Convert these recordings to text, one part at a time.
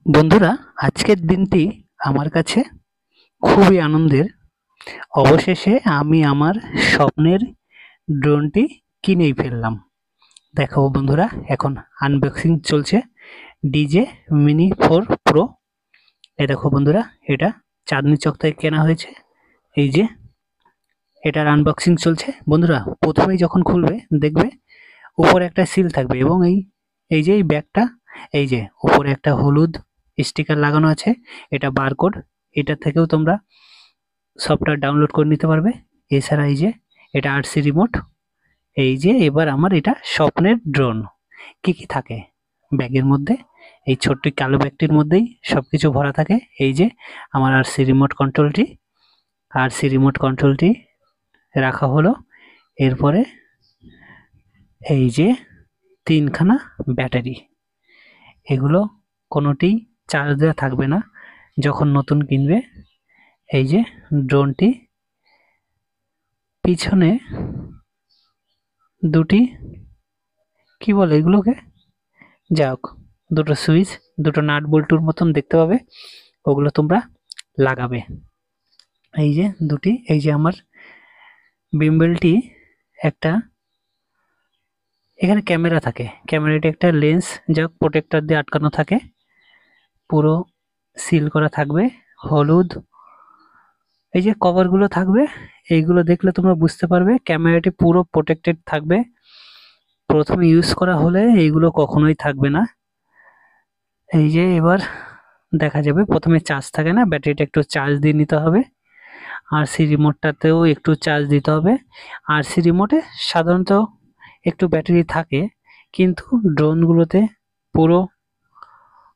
বন্ধুরা, আজকের দিনটি আমার কাছে খুবই আনন্দের। অবশেষে আমি আমার স্বপ্নের ড্রোনটি কিনেই ফেললাম। দেখো বন্ধুরা, এখন আনবক্সিং চলছে ডিজে মিনি 4 প্রো। এই দেখো বন্ধুরা, এটা চাঁদনি চক থেকে কেনা হয়েছে। এই যে এটার আনবক্সিং চলছে। বন্ধুরা, প্রথমেই যখন খুলবে দেখবে উপরে একটা সিল থাকবে এবং এই যে এই ব্যাগটা, এই যে উপরে একটা হলুদ স্টিকার লাগানো আছে, এটা বারকোড। এটা থেকেও তোমরা সফটওয়্যার ডাউনলোড করে নিতে পারবে। এছাড়া এই যে এটা আরসি রিমোট। এই যে এবার আমার এটা স্বপ্নের ড্রোন। কি কি থাকে ব্যাগের মধ্যে? এই ছোট্ট কালো ব্যাগটির মধ্যেই সবকিছু ভরা থাকে। এই যে আমার আরসি রিমোট কন্ট্রোলটি রাখা হলো। এরপরে এই যে তিনখানা ব্যাটারি, এগুলো কোনোটিই চার্জ দেওয়া থাকবে না যখন নতুন কিনবে। এই যে ড্রোনটি পিছনে দুটি, কি বলে এগুলোকে, যাই হোক, দুটো সুইচ, দুটো নাট বল্টুর মতন দেখতে পাবে, ওগুলো তোমরা লাগাবে। এই যে দুটি, এই যে আমার বিমবেলটি একটা, এখানে ক্যামেরা থাকে, ক্যামেরাটি একটা লেন্স যা প্রোটেক্টর দিয়ে আটকানো থাকে, পুরো সিল করা থাকবে, হলুদ। এই যে কভারগুলো থাকবে, এইগুলো দেখলে তোমরা বুঝতে পারবে ক্যামেরাটি পুরো প্রোটেক্টেড থাকবে। প্রথমে ইউজ করা হলে এইগুলো কখনোই থাকবে না। এই যে এবার দেখা যাবে, প্রথমে চার্জ থাকে না, ব্যাটারিটা একটু চার্জ দিয়ে নিতে হবে। আরসি রিমোটটাতেও একটু চার্জ দিতে হবে। আরসি রিমোটে সাধারণত একটু ব্যাটারি থাকে, কিন্তু ড্রোনগুলোতে পুরো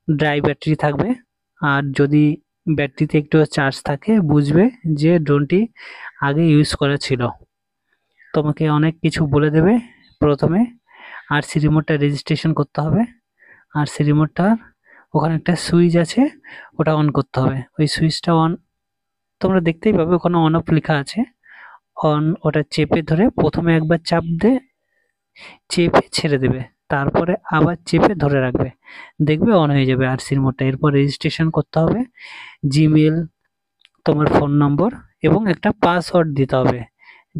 ড্রাই ব্যাটারি থাকবে। আর যদি ব্যাটারিতে একটু চার্জ থাকে, বুঝবে যে ড্রোনটি আগে ইউজ করা ছিল। তোমাকে অনেক কিছু বলে দেবে। প্রথমে আরসি রিমোটটা রেজিস্ট্রেশন করতে হবে। আরসি রিমোটটা, ওখানে একটা সুইচ আছে, ওটা অন করতে হবে। ওই সুইচটা অন, তোমরা দেখতেই পাবে ওখানে অন অফ লেখা আছে। অন, ওটা চেপে ধরে প্রথমে একবার চাপ দিয়ে চেপে ছেড়ে দেবে, তারপরে আবার চেপে ধরে রাখবে, দেখবে অন হয়ে যাবে আরসি রিমোটটা। এরপর রেজিস্ট্রেশন করতে হবে, জিমেল, তোমার ফোন নম্বর এবং একটা পাসওয়ার্ড দিতে হবে,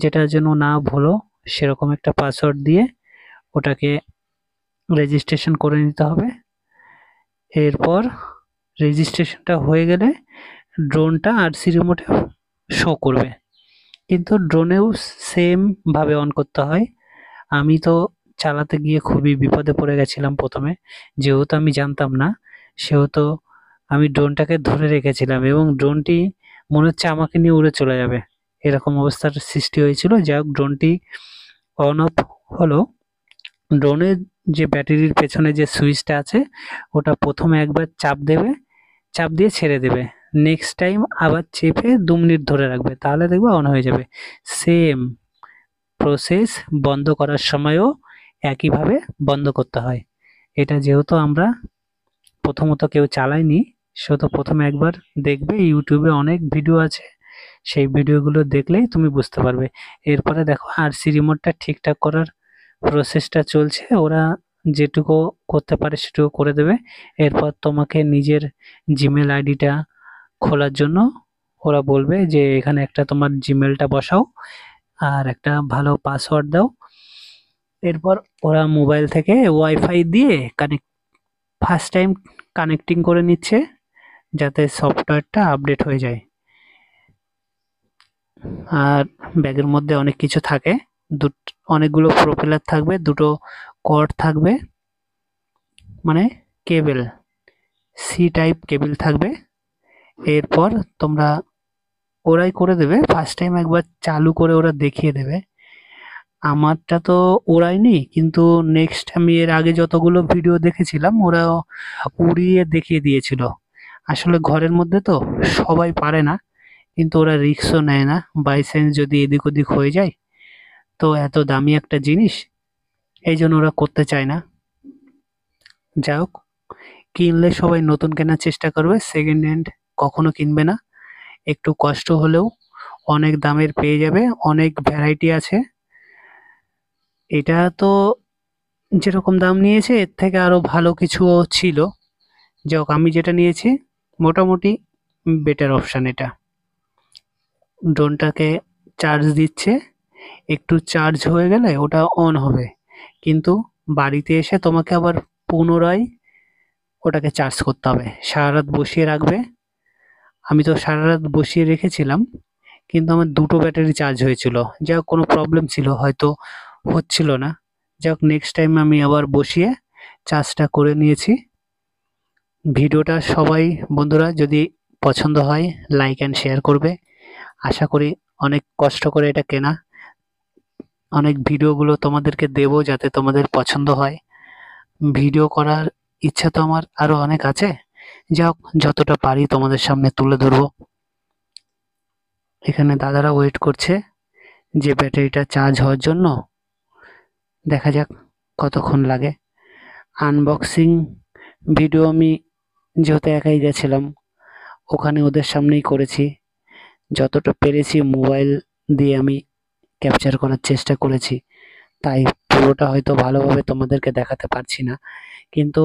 যেটা যেন না ভুলো, সেরকম একটা পাসওয়ার্ড দিয়ে ওটাকে রেজিস্ট্রেশন করে নিতে হবে। এরপর রেজিস্ট্রেশনটা হয়ে গেলে ড্রোনটা আরসি রিমোটে শো করবে, কিন্তু ড্রোনেও সেম ভাবে অন করতে হয়। আমি তো চালাতে গিয়ে খুবই বিপদে পড়ে গেছিলাম প্রথমে, যেহেতু আমি জানতাম না, সেহেতু আমি ড্রোনটাকে ধরে রেখেছিলাম এবং ড্রোনটি মনে হচ্ছে আমাকে নিয়ে উড়ে চলে যাবে, এরকম অবস্থার সৃষ্টি হয়েছিল। যাই হোক, ড্রোনটি অন অফ হলো। ড্রোনের যে ব্যাটারির পেছনে যে সুইচটা আছে, ওটা প্রথমে একবার চাপ দেবে, চাপ দিয়ে ছেড়ে দেবে, নেক্সট টাইম আবার চেপে 2 মিনিট ধরে রাখবে, তাহলে দেখবে অন হয়ে যাবে। সেম প্রসেস বন্ধ করার সময়ও একইভাবে বন্ধ করতে হয়। এটা যেহেতু আমরা প্রথমত কেউ চালাইনি, সেহেতু প্রথমে একবার দেখবে, ইউটিউবে অনেক ভিডিও আছে, সেই ভিডিওগুলো দেখলেই তুমি বুঝতে পারবে। এরপরে দেখো আরসি রিমোটটা ঠিকঠাক করার প্রসেসটা চলছে, ওরা যেটুকু করতে পারে সেটুকু করে দেবে। এরপর তোমাকে নিজের জিমেল আইডিটা খোলার জন্য ওরা বলবে যে এখানে একটা তোমার জিমেলটা বসাও আর একটা ভালো পাসওয়ার্ড দাও। এরপর ওরা মোবাইল থেকে ওয়াইফাই দিয়ে ফার্স্ট টাইম কানেক্টিং করে নিচ্ছে, যাতে সফটওয়্যারটা আপডেট হয়ে যায়। আর ব্যাগের মধ্যে অনেক কিছু থাকে, অনেকগুলো প্রোপেলার থাকবে, দুটো কর্ড থাকবে, মানে কেবল, সি টাইপ কেবল থাকবে। এরপর তোমরা, ওরাই করে দেবে, ফার্স্ট টাইম একবার চালু করে ওরা দেখিয়ে দেবে। আমারটা তো ওরাইনি, কিন্তু নেক্সট আমি এর আগে যতগুলো ভিডিও দেখেছিলাম ওরা উড়িয়ে দেখিয়ে দিয়েছিল। আসলে ঘরের মধ্যে তো সবাই পারে না, কিন্তু ওরা রিস্কও নেয় না, বাই চান্স যদি এদিক ওদিক হয়ে যায়, তো এত দামি একটা জিনিস, এই জন্য ওরা করতে চায় না। যাই হোক, কিনলে সবাই নতুন কেনার চেষ্টা করবে, সেকেন্ড হ্যান্ড কখনো কিনবে না। একটু কষ্ট হলেও অনেক দামের পেয়ে যাবে, অনেক ভ্যারাইটি আছে। এটা তো যেরকম দাম নিয়েছে এর থেকে আরো ভালো কিছুও ছিল, যাই হোক, আমি যেটা নিয়েছি মোটামুটি বেটার অপশান এটা। ড্রোনটাকে চার্জ দিচ্ছে, একটু চার্জ হয়ে গেলে ওটা অন হবে, কিন্তু বাড়িতে এসে তোমাকে আবার পুনরায় ওটাকে চার্জ করতে হবে, সারা রাত বসিয়ে রাখবে। আমি তো সারা রাত বসিয়ে রেখেছিলাম, কিন্তু আমার দুটো ব্যাটারি চার্জ হয়েছিল। যাই হোক, কোনো প্রবলেম ছিল, হয়তো হচ্ছিল না। যাই হোক, নেক্সট টাইম আমি আবার বসিয়ে চার্জটা করে নিয়েছি। ভিডিওটা সবাই বন্ধুরা যদি পছন্দ হয় লাইক অ্যান্ড শেয়ার করবে। আশা করি অনেক কষ্ট করে এটা কেনা, অনেক ভিডিওগুলো তোমাদেরকে দেবো যাতে তোমাদের পছন্দ হয়। ভিডিও করার ইচ্ছা তো আমার আরো অনেক আছে, যাই হোক যতটা পারি তোমাদের সামনে তুলে ধরবো। এখানে দাদারা ওয়েট করছে যে ব্যাটারিটা চার্জ হওয়ার জন্য, দেখা যাক কতক্ষণ লাগে। আনবক্সিং ভিডিও আমি যেহেতু একাই গেছিলাম, ওখানে ওদের সামনেই করেছি। যতটা পেরেছি মোবাইল দিয়ে আমি ক্যাপচার করার চেষ্টা করেছি, তাই পুরোটা হয়তো ভালোভাবে তোমাদেরকে দেখাতে পারছি না। কিন্তু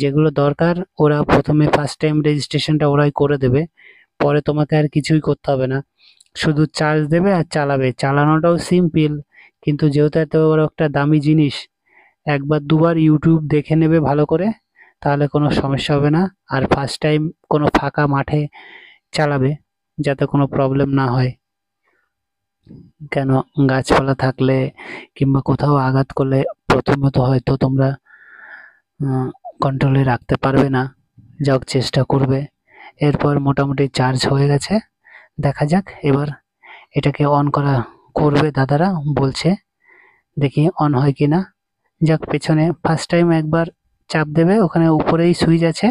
যেগুলো দরকার ওরা প্রথমে ফার্স্ট টাইম রেজিস্ট্রেশনটা ওরাই করে দেবে, পরে তোমাকে আর কিছুই করতে হবে না, শুধু চার্জ দেবে আর চালাবে। চালানোটাও সিম্পল, কিন্তু যেহেতু এত বড় একটা দামি জিনিস, একবার দুবার ইউটিউব দেখে নেবে ভালো করে, তাহলে কোনো সমস্যা হবে না। আর ফার্স্ট টাইম কোনো ফাঁকা মাঠে চালাবে, যাতে কোনো প্রবলেম না হয়। কেন, গাছপালা থাকলে কিংবা কোথাও আঘাত করলে প্রথমত হয়তো তোমরা কন্ট্রোলে রাখতে পারবে না। যাক, চেষ্টা করবে। এরপর মোটামুটি চার্জ হয়ে গেছে, দেখা যাক এবার এটাকে অন করা করবে দাদারা বলছে, দেখি অন হয় কি না। যাক, পেছনে ফার্স্ট টাইম একবার চাপ দেবে, ওখানে উপরেই সুইচ আছে।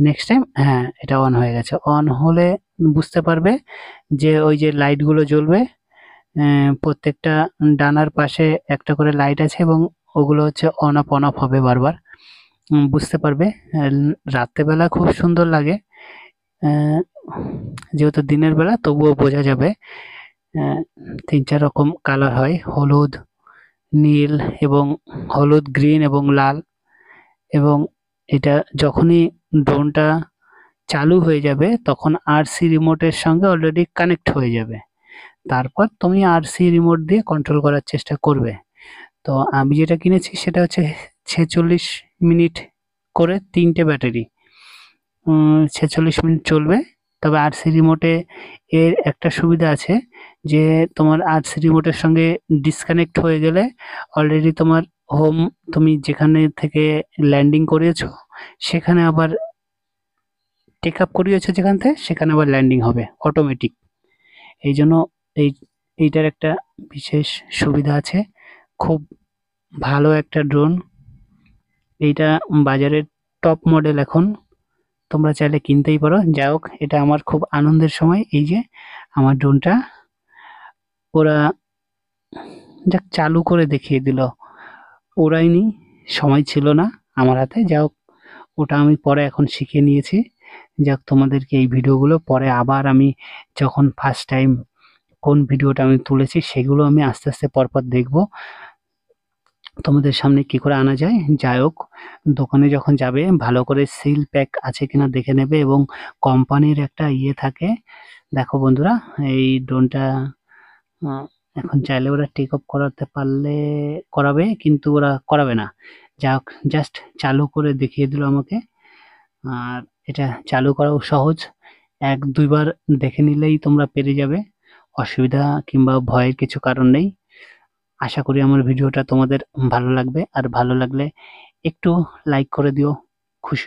নেক্সট টাইম হ্যাঁ, এটা অন হয়ে গেছে। অন হলে বুঝতে পারবে যে ওই যে লাইটগুলো জ্বলবে, প্রত্যেকটা ডানার পাশে একটা করে লাইট আছে এবং ওগুলো হচ্ছে অন অফ হবে বারবার। বুঝতে পারবে। রাত্রেবেলা খুব সুন্দর লাগে, যেহেতু দিনের বেলা তবুও বোঝা যাবে। 3-4 রকম কালার হয়, হলুদ, নীল এবং হলুদ, গ্রিন এবং লাল। এবং এটা যখনই ড্রোনটা চালু হয়ে যাবে তখন আরসি রিমোটের সঙ্গে অলরেডি কানেক্ট হয়ে যাবে। তারপর তুমি আরসি রিমোট দিয়ে কন্ট্রোল করার চেষ্টা করবে। তো আমি যেটা কিনেছি সেটা হচ্ছে 46 মিনিট করে 3টে ব্যাটারি, 46 মিনিট চলবে। তবে আরসি রিমোটে এর একটা সুবিধা আছে যে তোমার আরসি রিমোটের সঙ্গে ডিসকানেক্ট হয়ে গেলে অলরেডি তোমার হোম, তুমি যেখানে থেকে ল্যান্ডিং করিয়েছো সেখানে আবার টেক আপ করিয়েছো যেখান থেকে, সেখানে আবার ল্যান্ডিং হবে অটোমেটিক। এই জন্য এই এইটার একটা বিশেষ সুবিধা আছে। খুব ভালো একটা ড্রোন, এইটা বাজারের টপ মডেল এখন, তোমরা চাইলে কিনতেই পারো। যাই হোক, এটা আমার খুব আনন্দের সময়, এই যে আমার ড্রোনটা ওরা যাক চালু করে দেখিয়ে দিল। ওরাইনি, সময় ছিল না আমার হাতে। যাই হোক, ওটা আমি পরে এখন শিখে নিয়েছি। যাক, তোমাদেরকে এই ভিডিওগুলো পরে আবার আমি যখন ফার্স্ট টাইম কোন ভিডিওটা আমি তুলেছি সেগুলো আমি আস্তে আস্তে পরপর দেখব তোমাদের সামনে কি করে আনা যায়। যাই হোক, দোকানে যখন যাবে ভালো করে সিল প্যাক আছে কিনা দেখে নেবে, এবং কোম্পানির একটা ইয়ে থাকে। দেখো বন্ধুরা, এই ড্রোনটা এখন চাইলে ওরা টেক অফ করাতে পারলে করাবে, কিন্তু ওরা করাবে না। যাক, জাস্ট চালু করে দেখিয়ে দিল আমাকে। আর এটা চালু করাও সহজ, 1-2 বার দেখে নিলেই তোমরা পেরে যাবে, অসুবিধা কিংবা ভয়ের কিছু কারণ নেই। আশা করি আমার ভিডিওটা তোমাদের ভালো লাগবে, আর ভালো লাগলে একটু লাইক করে দিও।